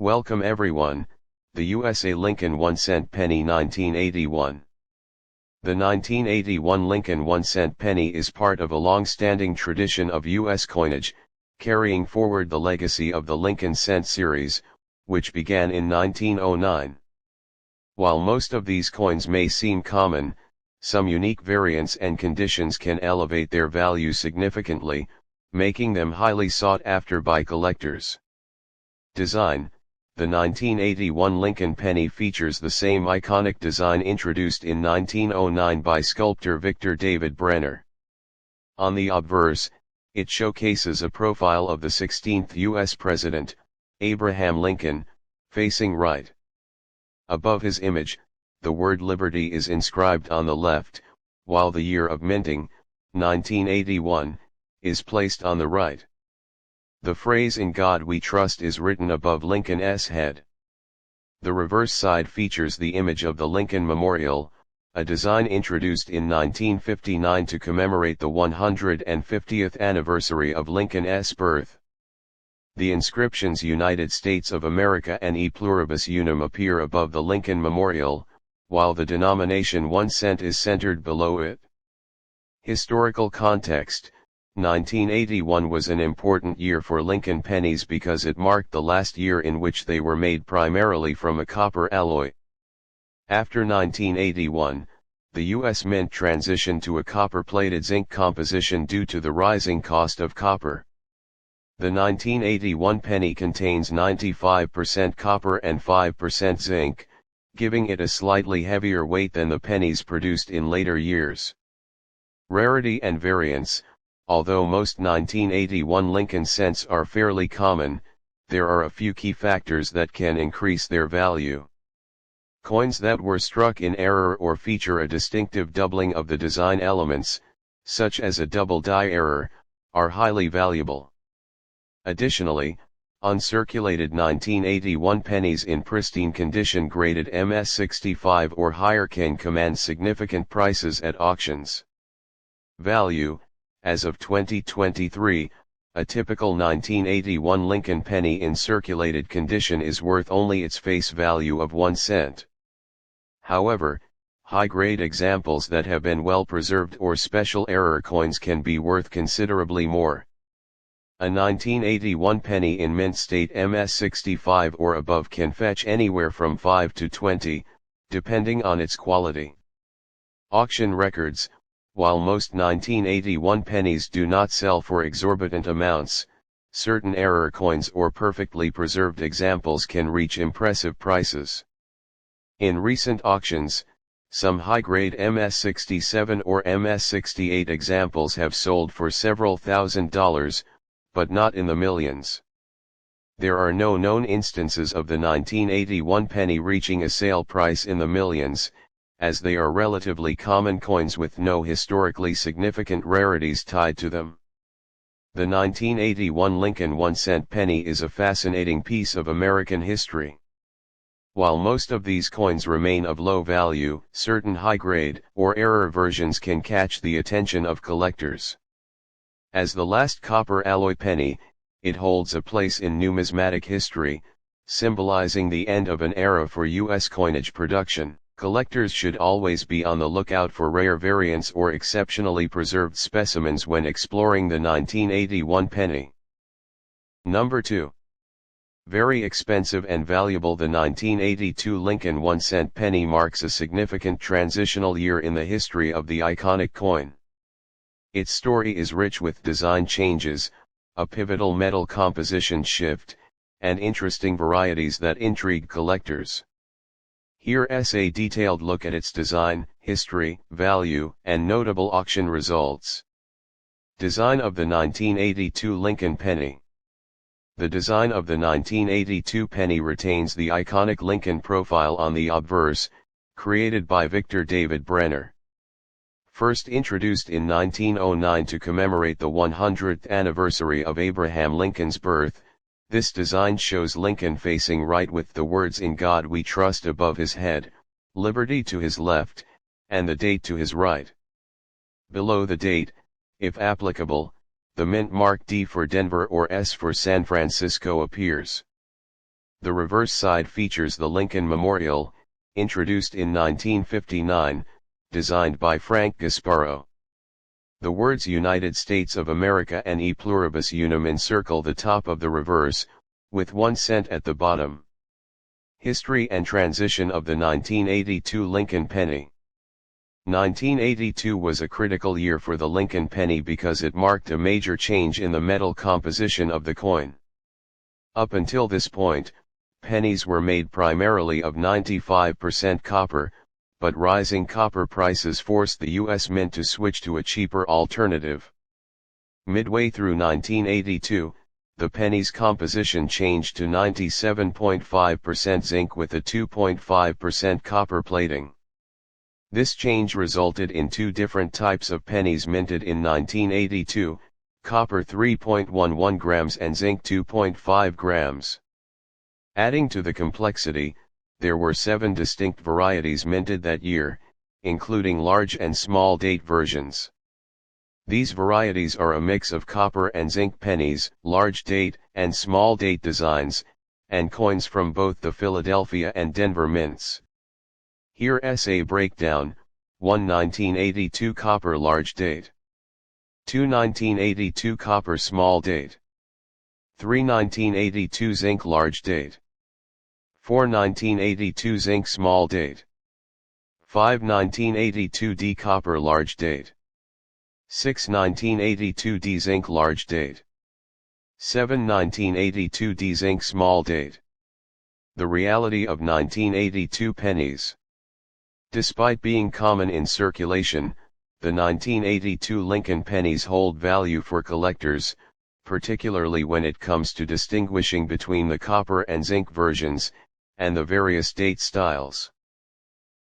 Welcome everyone, the USA Lincoln 1-cent penny 1981. The 1981 Lincoln 1-cent penny is part of a long-standing tradition of U.S. coinage, carrying forward the legacy of the Lincoln cent series, which began in 1909. While most of these coins may seem common, some unique variants and conditions can elevate their value significantly, making them highly sought after by collectors. Design: the 1981 Lincoln penny features the same iconic design introduced in 1909 by sculptor Victor David Brenner. On the obverse, it showcases a profile of the 16th U.S. President, Abraham Lincoln, facing right. Above his image, the word Liberty is inscribed on the left, while the year of minting, 1981, is placed on the right. The phrase "In God We Trust" is written above Lincoln's head. The reverse side features the image of the Lincoln Memorial, a design introduced in 1959 to commemorate the 150th anniversary of Lincoln's birth. The inscriptions "United States of America" and "E Pluribus Unum" appear above the Lincoln Memorial, while the denomination 1 cent is centered below it. Historical context: 1981 was an important year for Lincoln pennies because it marked the last year in which they were made primarily from a copper alloy. After 1981, the U.S. Mint transitioned to a copper-plated zinc composition due to the rising cost of copper. The 1981 penny contains 95% copper and 5% zinc, giving it a slightly heavier weight than the pennies produced in later years. Rarity and variance: although most 1981 Lincoln cents are fairly common, there are a few key factors that can increase their value. Coins that were struck in error or feature a distinctive doubling of the design elements, such as a double die error, are highly valuable. Additionally, uncirculated 1981 pennies in pristine condition graded MS65 or higher can command significant prices at auctions. Value: as of 2023, a typical 1981 Lincoln penny in circulated condition is worth only its face value of 1 cent. However, high-grade examples that have been well preserved or special error coins can be worth considerably more. A 1981 penny in mint state MS65 or above can fetch anywhere from 5 to 20, depending on its quality. Auction records: while most 1981 pennies do not sell for exorbitant amounts, certain error coins or perfectly preserved examples can reach impressive prices. In recent auctions, some high-grade MS67 or MS68 examples have sold for several $1,000s, but not in the millions. There are no known instances of the 1981 penny reaching a sale price in the millions, as they are relatively common coins with no historically significant rarities tied to them. The 1981 Lincoln 1-cent penny is a fascinating piece of American history. While most of these coins remain of low value, certain high-grade or error versions can catch the attention of collectors. As the last copper alloy penny, it holds a place in numismatic history, symbolizing the end of an era for U.S. coinage production. Collectors should always be on the lookout for rare variants or exceptionally preserved specimens when exploring the 1981 penny. Number 2. Very expensive and valuable. The 1982 Lincoln 1-cent penny marks a significant transitional year in the history of the iconic coin. Its story is rich with design changes, a pivotal metal composition shift, and interesting varieties that intrigue collectors. Here's a detailed look at its design, history, value, and notable auction results. Design of the 1982 Lincoln penny. The design of the 1982 penny retains the iconic Lincoln profile on the obverse, created by Victor David Brenner. First introduced in 1909 to commemorate the 100th anniversary of Abraham Lincoln's birth, this design shows Lincoln facing right with the words "In God We Trust" above his head, Liberty to his left, and the date to his right. Below the date, if applicable, the mint mark D for Denver or S for San Francisco appears. The reverse side features the Lincoln Memorial, introduced in 1959, designed by Frank Gasparo. The words United States of America and E pluribus unum encircle the top of the reverse, with 1 cent at the bottom. History and transition of the 1982 Lincoln penny. 1982 was a critical year for the Lincoln penny because it marked a major change in the metal composition of the coin. Up until this point, pennies were made primarily of 95% copper, but rising copper prices forced the U.S. Mint to switch to a cheaper alternative. Midway through 1982, the penny's composition changed to 97.5% zinc with a 2.5% copper plating. This change resulted in two different types of pennies minted in 1982, copper 3.11 grams and zinc 2.5 grams. Adding to the complexity, there were 7 distinct varieties minted that year, including large and small date versions. These varieties are a mix of copper and zinc pennies, large date and small date designs, and coins from both the Philadelphia and Denver mints. Here is a breakdown: 1 1982 copper large date, 2 1982 copper small date, 3 1982 zinc large date, 4 1982 zinc small date, 5 1982 D copper large date, 6 1982 D zinc large date, 7 1982 D zinc small date. The reality of 1982 pennies. Despite being common in circulation, the 1982 Lincoln pennies hold value for collectors, particularly when it comes to distinguishing between the copper and zinc versions, and the various date styles.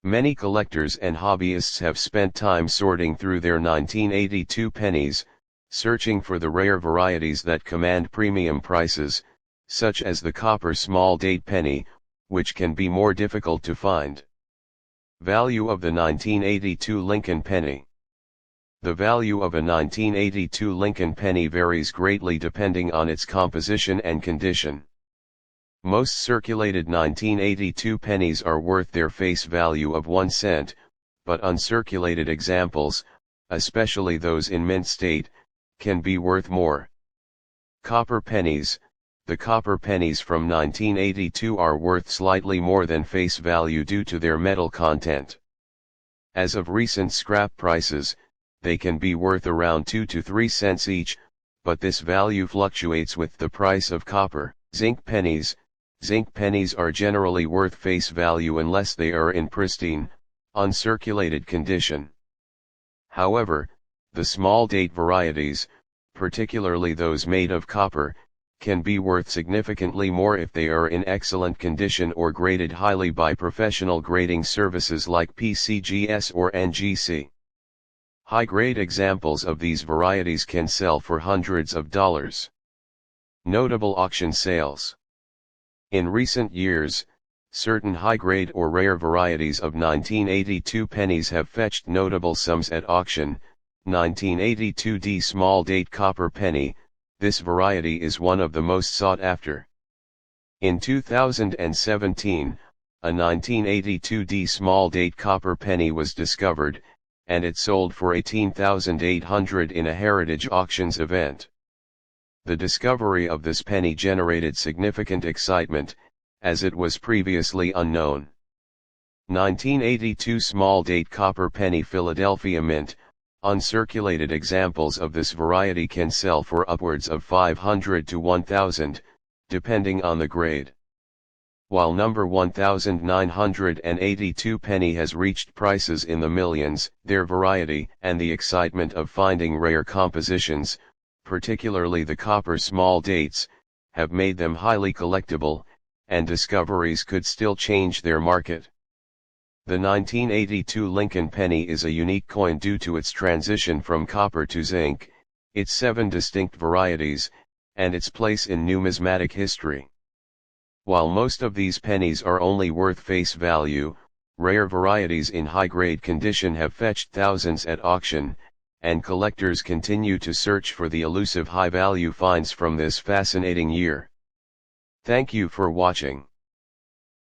Many collectors and hobbyists have spent time sorting through their 1982 pennies, searching for the rare varieties that command premium prices, such as the copper small date penny, which can be more difficult to find. Value of the 1982 Lincoln penny. The value of a 1982 Lincoln penny varies greatly depending on its composition and condition. Most circulated 1982 pennies are worth their face value of 1 cent, but uncirculated examples, especially those in mint state, can be worth more. Copper pennies. The copper pennies from 1982 are worth slightly more than face value due to their metal content. As of recent scrap prices, they can be worth around 2 to 3 cents each, but this value fluctuates with the price of copper. Zinc pennies. Zinc pennies are generally worth face value unless they are in pristine, uncirculated condition. However, the small date varieties, particularly those made of copper, can be worth significantly more if they are in excellent condition or graded highly by professional grading services like PCGS or NGC. High-grade examples of these varieties can sell for hundreds of dollars. Notable auction sales. In recent years, certain high-grade or rare varieties of 1982 pennies have fetched notable sums at auction. 1982 D small date copper penny. This variety is one of the most sought after. In 2017, a 1982 D small date copper penny was discovered, and it sold for $18,800 in a Heritage Auctions event. The discovery of this penny generated significant excitement, as it was previously unknown. 1982 small date copper penny Philadelphia Mint. Uncirculated examples of this variety can sell for upwards of $500 to $1,000, depending on the grade. While number 1982 penny has reached prices in the millions, their variety and the excitement of finding rare compositions, particularly the copper small dates, have made them highly collectible, and discoveries could still change their market. The 1982 Lincoln penny is a unique coin due to its transition from copper to zinc, its 7 distinct varieties, and its place in numismatic history. While most of these pennies are only worth face value, rare varieties in high-grade condition have fetched thousands at auction, and collectors continue to search for the elusive high-value finds from this fascinating year. Thank you for watching.